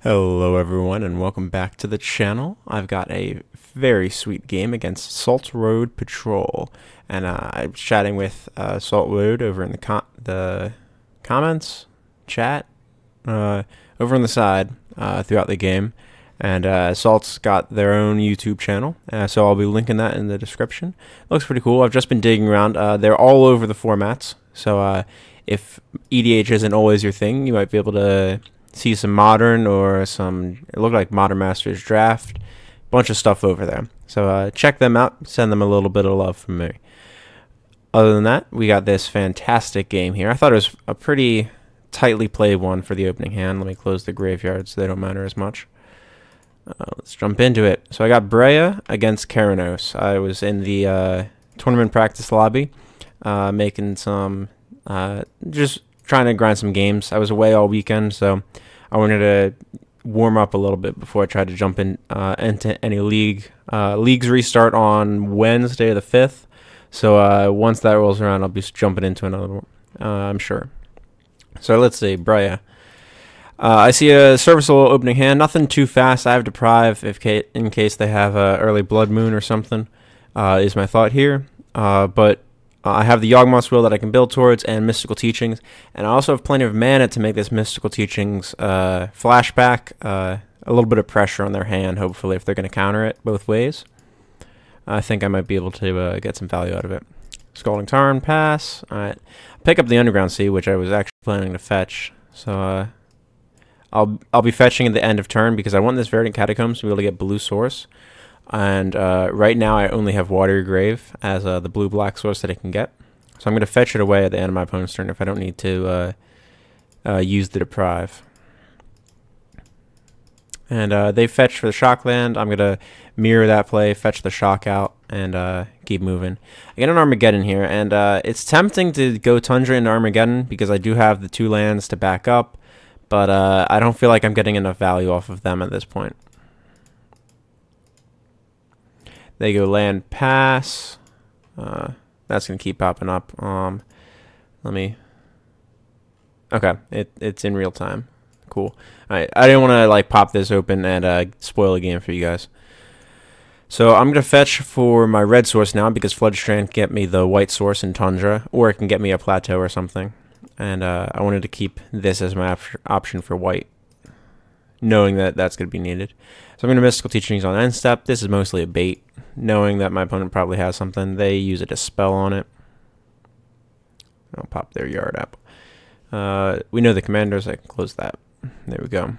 Hello everyone and welcome back to the channel. I've got a very sweet game against SaltRoadPatrol, and I'm chatting with SaltRoad over in the comments, chat, over on the side throughout the game, and Salt's got their own YouTube channel, so I'll be linking that in the description. Looks pretty cool. I've just been digging around. They're all over the formats, so if EDH isn't always your thing, you might be able to see some modern or some, it looked like Modern Masters Draft, bunch of stuff over there. So check them out, send them a little bit of love from me. Other than that, we got this fantastic game here. I thought it was a pretty tightly played one for the opening hand. Let me close the graveyard so they don't matter as much. Let's jump into it. So I got Breya against Keranos. I was in the tournament practice lobby, making some, just trying to grind some games. I was away all weekend, so I wanted to warm up a little bit before I tried to jump in into any league. Leagues restart on Wednesday the 5th, so once that rolls around, I'll be jumping into another one, I'm sure. So let's see, Breya. I see a serviceable opening hand, nothing too fast. I have Deprive in case they have early Blood Moon or something, is my thought here. But I have the Yawgmoth's Will that I can build towards, and Mystical Teachings, and I also have plenty of mana to make this Mystical Teachings flashback, a little bit of pressure on their hand, hopefully, if they're going to counter it both ways. I think I might be able to get some value out of it. Scalding Tarn, pass. Alright, pick up the Underground Sea, which I was actually planning to fetch, so I'll be fetching at the end of turn because I want this Verdant Catacombs to be able to get blue source. And right now I only have Watery Grave as the blue-black source that I can get. So I'm going to fetch it away at the end of my opponent's turn if I don't need to use the Deprive. And they fetch for the Shock land. I'm going to mirror that play, fetch the Shock out, and keep moving. I get an Armageddon here, and it's tempting to go Tundra into Armageddon because I do have the 2 lands to back up, but I don't feel like I'm getting enough value off of them at this point. They go land, pass. That's going to keep popping up. Let me... Okay, it's in real time. Cool. Alright, I didn't want to like pop this open and spoil the game for you guys. So I'm going to fetch for my red source now because Floodstrand can get me the white source in Tundra, or it can get me a plateau or something. And I wanted to keep this as my option for white, knowing that that's going to be needed. So I'm going to Mystical Teachings on end step. This is mostly a bait, knowing that my opponent probably has something. They use a Dispel on it. I'll pop their Yard Apple. We know the commanders. I can close that. There we go.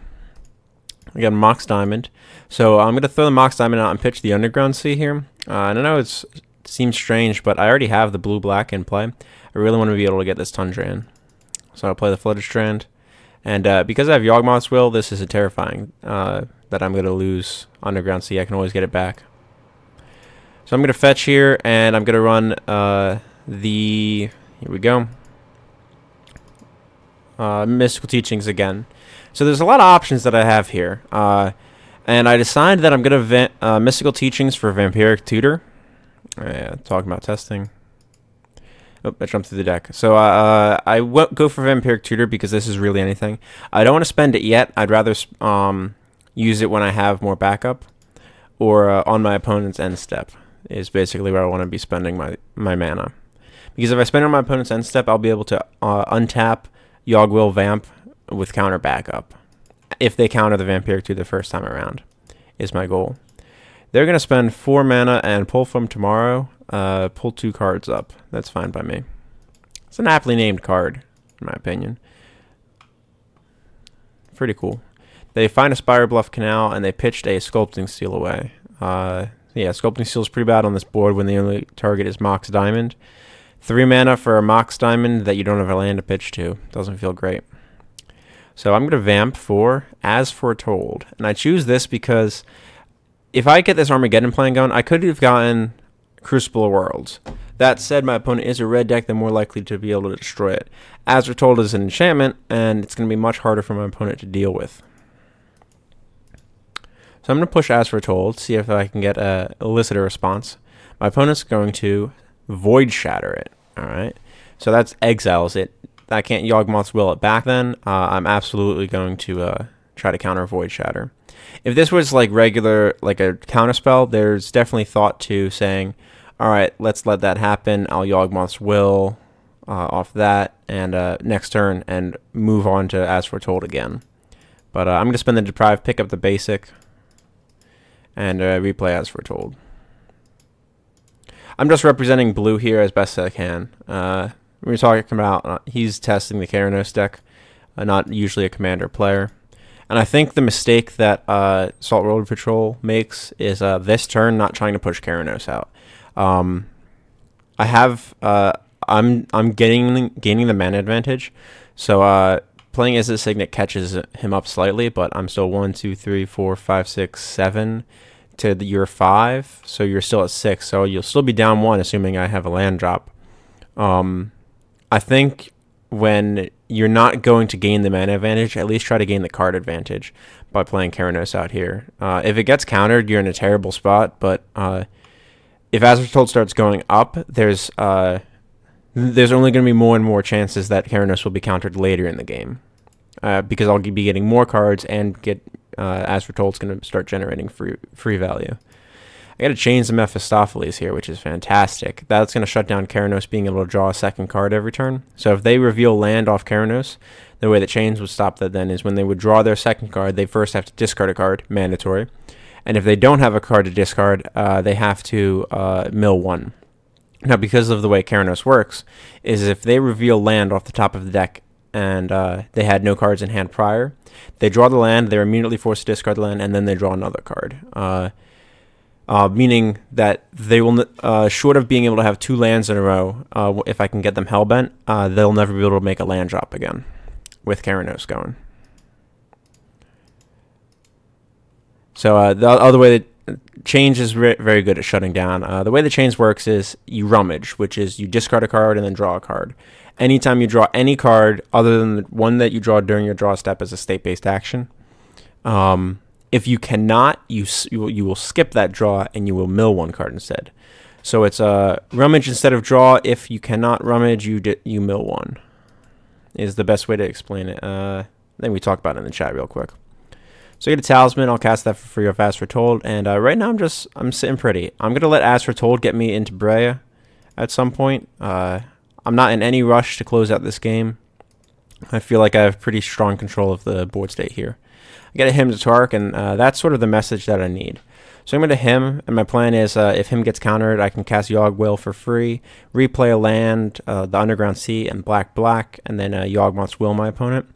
I got a Mox Diamond. So I'm going to throw the Mox Diamond out and pitch the Underground Sea here. I don't know, it seems strange, but I already have the blue-black in play. I really want to be able to get this Tundra in. So I'll play the Flooded Strand. And because I have Yawgmoth's Will, this is a terrifying that I'm going to lose Underground Sea. I can always get it back. So I'm going to fetch here, and I'm going to run here we go, Mystical Teachings again. So there's a lot of options that I have here. And I decided that I'm going to Mystical Teachings for Vampiric Tutor. Talking about testing. Oh, I jumped through the deck. So I won't go for Vampiric Tutor because this is really anything. I don't want to spend it yet. I'd rather use it when I have more backup, or on my opponent's end step is basically where I want to be spending my mana. Because if I spend it on my opponent's end step, I'll be able to untap Yawgwill Vamp with counter backup. If they counter the Vampiric Tutor the first time around, is my goal. They're going to spend 4 mana and pull from tomorrow. Pull 2 cards up. That's fine by me. It's an aptly named card, in my opinion. Pretty cool. They find a Spire Bluff Canal, and they pitched a Sculpting Steel away. Yeah, Sculpting Steel is pretty bad on this board when the only target is Mox Diamond. 3 mana for a Mox Diamond that you don't have a land to pitch to. Doesn't feel great. So I'm going to vamp for As Foretold. And I choose this because if I get this Armageddon plan going, I could have gotten Crucible of Worlds. That said, my opponent is a red deck, they're more likely to be able to destroy it. As Foretold is an enchantment, and it's going to be much harder for my opponent to deal with. So I'm going to push As Foretold, see if I can get elicit a response. My opponent's going to Void Shatter it. Alright, so that's exiles it. I can't Yawgmoth's Will it back then. I'm absolutely going to try to counter Void Shatter. If this was like regular, like a counterspell, there's definitely thought to saying, all right, let's let that happen. I'll Yawgmoth's Will off that, and next turn, and move on to As Foretold again. But I'm going to spend the Deprive, pick up the basic, and replay As Foretold. I'm just representing blue here as best as I can. We're talking about he's testing the Keranos deck, not usually a commander player. And I think the mistake that SaltRoadPatrol makes is this turn not trying to push Keranos out. I'm gaining the mana advantage, so playing as a Signet catches him up slightly, but I'm still 1, 2, 3, 4, 5, 6, 7 to your 5, so you're still at 6, so you'll still be down 1, assuming I have a land drop. I think when you're not going to gain the mana advantage, at least try to gain the card advantage by playing Keranos out here. If it gets countered, you're in a terrible spot, but if As Foretold starts going up, there's only going to be more and more chances that Keranos will be countered later in the game, because I'll be getting more cards and get As Foretold's going to start generating free value. I got to change the Mephistopheles here, which is fantastic. That's going to shut down Keranos being able to draw a second card every turn. So if they reveal land off Keranos, the way that chains would stop that then is when they would draw their second card, they first have to discard a card, mandatory. And if they don't have a card to discard, they have to mill 1. Now, because of the way Keranos works, is if they reveal land off the top of the deck and they had no cards in hand prior, they draw the land, they're immediately forced to discard the land, and then they draw another card. Meaning that they will, short of being able to have 2 lands in a row, if I can get them hellbent, they'll never be able to make a land drop again with Keranos going. So the other way that Change is very good at shutting down. The way the Change works is you rummage, which is you discard a card and then draw a card. Anytime you draw any card other than the one that you draw during your draw step as a state-based action, if you cannot, you will skip that draw and you will mill 1 card instead. So it's rummage instead of draw. If you cannot rummage, you mill 1. Is the best way to explain it. Then we talk about it in the chat real quick. So I get a Talisman. I'll cast that for free off As Foretold. And right now I'm sitting pretty. I'm gonna let As Foretold get me into Breya at some point. I'm not in any rush to close out this game. I feel like I have pretty strong control of the board state here. I get a Hymn to Tark, and that's sort of the message that I need. So I'm going to Hymn, and my plan is if Hymn gets countered, I can cast Yawg-Will for free, replay a land, the Underground Sea, and black, and then Yawgmoth's Will my opponent.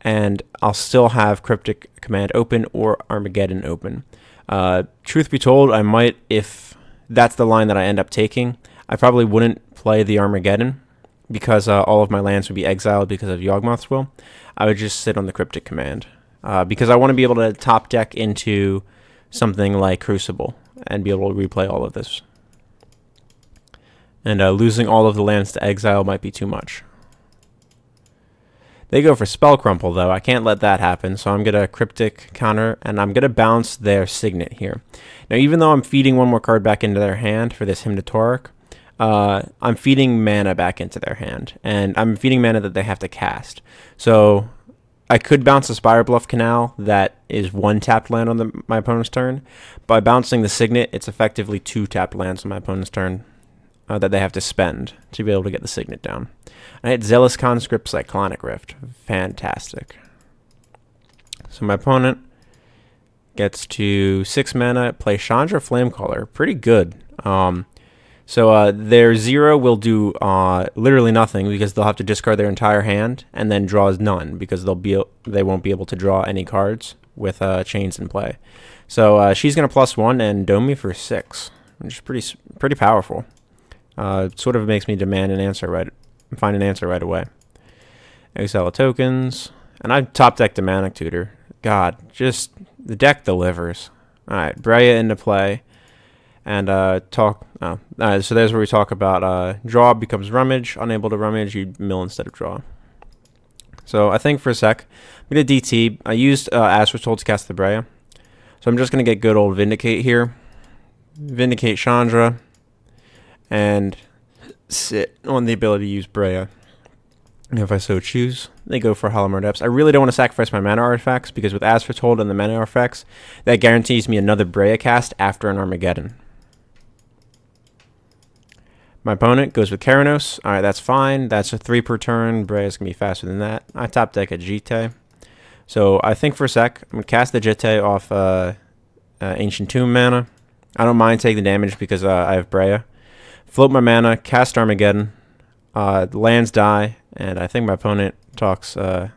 And I'll still have Cryptic Command open or Armageddon open. Truth be told, I might, if that's the line that I end up taking, I probably wouldn't play the Armageddon, because all of my lands would be exiled because of Yawgmoth's Will. I would just sit on the Cryptic Command. Because I want to be able to top deck into something like Crucible and be able to replay all of this. And losing all of the lands to exile might be too much. They go for Spell Crumple, though. I can't let that happen, so I'm going to Cryptic counter, and I'm going to bounce their Signet here. Now, even though I'm feeding 1 more card back into their hand for this Hymn to Tark, I'm feeding mana back into their hand, and I'm feeding mana that they have to cast. So I could bounce a Spire Bluff Canal that is 1 tapped land on my opponent's turn. By bouncing the Signet, it's effectively 2 tapped lands on my opponent's turn that they have to spend to be able to get the Signet down. I had Zealous Conscript, Cyclonic Rift. Fantastic. So my opponent gets to 6 mana, play Chandra Flamecaller. Pretty good. So their 0 will do literally nothing because they'll have to discard their entire hand and then draws none because they won't be able to draw any cards with chains in play. So she's gonna +1 and dome me for 6, which is pretty powerful. Sort of makes me demand an answer find an answer right away. Exile tokens, and I top decked the Manic Tutor. God, just the deck delivers. All right, Breya into play. And so there's where we talk about draw becomes rummage, unable to rummage, you mill instead of draw. So I think for a sec, I'm going to DT. I used As Foretold to cast the Breya. So I'm just going to get good old Vindicate here. Vindicate Chandra. And sit on the ability to use Breya. If I so choose, they go for Hollow Depths. I really don't want to sacrifice my mana artifacts because with As Foretold and the mana artifacts, that guarantees me another Breya cast after an Armageddon. My opponent goes with Keranos. Alright, that's fine. That's a 3 per turn. Breya's going to be faster than that. I top deck a Jite. So I think for a sec, I'm going to cast the Jite off Ancient Tomb mana. I don't mind taking the damage because I have Breya. Float my mana, cast Armageddon. Lands die, and I think my opponent talks. So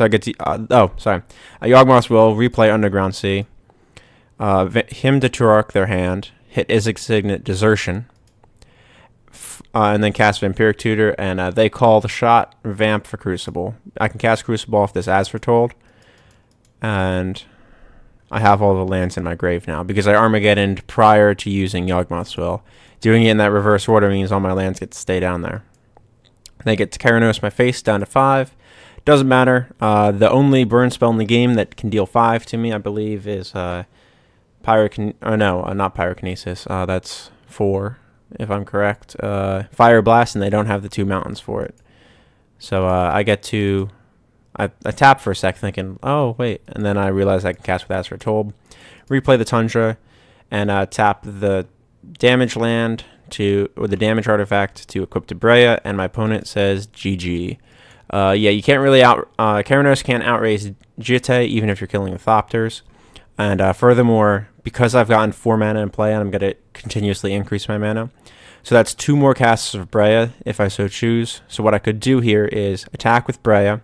I get to. Yawgmoth's Will, replay Underground Sea. Him to Turok their hand, hit Izzet Signet Desertion. And then cast Vampiric Tutor, and they call the shot Vamp for Crucible. I can cast Crucible off this As Foretold, and I have all the lands in my grave now because I Armageddoned prior to using Yawgmoth's Will. Doing it in that reverse order means all my lands get to stay down there. They get to Keranos my face down to 5. Doesn't matter. The only burn spell in the game that can deal 5 to me, I believe, is not Pyrokinesis. That's 4. If I'm correct. Fire Blast, and they don't have the 2 mountains for it. So I get to... I tap for a sec thinking, oh, wait. And then I realize I can cast with As Foretold. Replay the Tundra, and tap the damage land or the damage artifact to equip to Breya, and my opponent says GG. Yeah, you can't really Keranos can't outrace Jite, even if you're killing the Thopters. And furthermore, because I've gotten 4 mana in play, and I'm going to continuously increase my mana. So that's 2 more casts of Breya, if I so choose. So what I could do here is attack with Breya,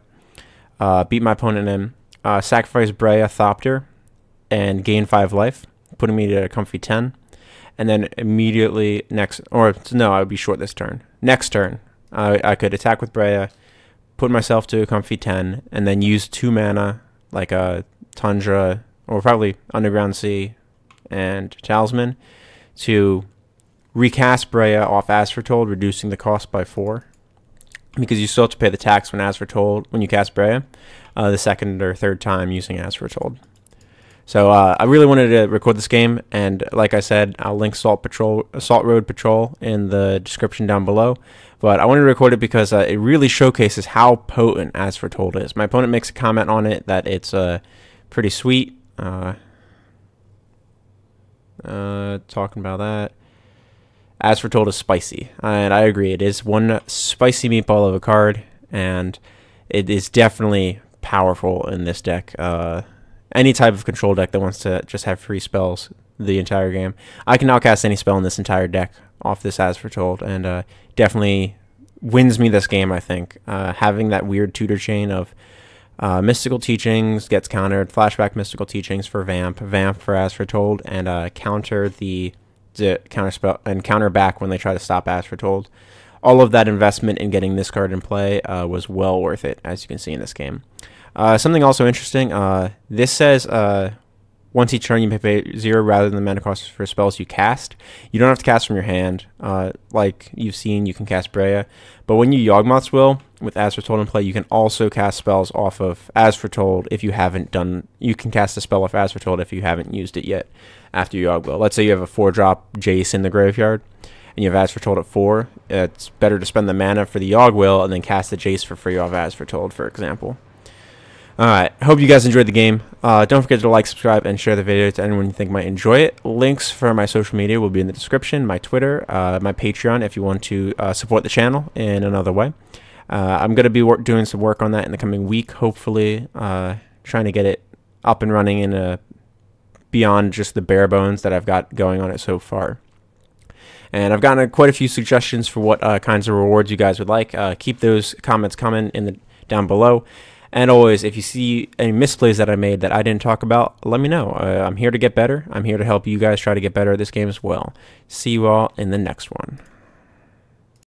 beat my opponent in, sacrifice Breya Thopter, and gain 5 life, putting me to a comfy 10. And then immediately I would be short this turn. Next turn, I could attack with Breya, put myself to a comfy 10, and then use 2 mana, like a Tundra, or probably Underground Sea and Talisman, to recast Breya off As Foretold, reducing the cost by 4. Because you still have to pay the tax when you cast Breya, the second or third time using As Foretold. So I really wanted to record this game, and like I said, I'll link SaltRoadPatrol in the description down below. But I wanted to record it because it really showcases how potent As Foretold is. My opponent makes a comment on it that it's pretty sweet. Talking about that. As Foretold is spicy, and I agree. It is one spicy meatball of a card, and it is definitely powerful in this deck. Any type of control deck that wants to just have free spells the entire game. I can now cast any spell in this entire deck off this As Foretold, and definitely wins me this game, I think. Having that weird tutor chain of Mystical Teachings gets countered, Flashback Mystical Teachings for Vamp for As Foretold, and counter the counter spell and counter back when they try to stop As Foretold. All of that investment in getting this card in play was well worth it, as you can see in this game. Something also interesting, this says once each turn you may pay 0 rather than the mana cost for spells you cast. You don't have to cast from your hand. Like you've seen, you can cast Breya. But when you Yawgmoth's Will with As Foretold in play, you can also cast spells off of As Foretold if you haven't done... You can cast a spell off As Foretold if you haven't used it yet after Yawg Will. Let's say you have a 4-drop Jace in the graveyard, and you have As Foretold at 4. It's better to spend the mana for the Yawg Will and then cast the Jace for free off As Foretold, for example. Alright, hope you guys enjoyed the game. Don't forget to like, subscribe, and share the video to anyone you think might enjoy it. Links for my social media will be in the description, my Twitter, my Patreon if you want to support the channel in another way. I'm going to be doing some work on that in the coming week, hopefully, trying to get it up and running in beyond just the bare bones that I've got going on it so far. And I've gotten quite a few suggestions for what kinds of rewards you guys would like. Keep those comments coming down below. And always, if you see any misplays that I made that I didn't talk about, let me know. I'm here to get better. I'm here to help you guys try to get better at this game as well. See you all in the next one.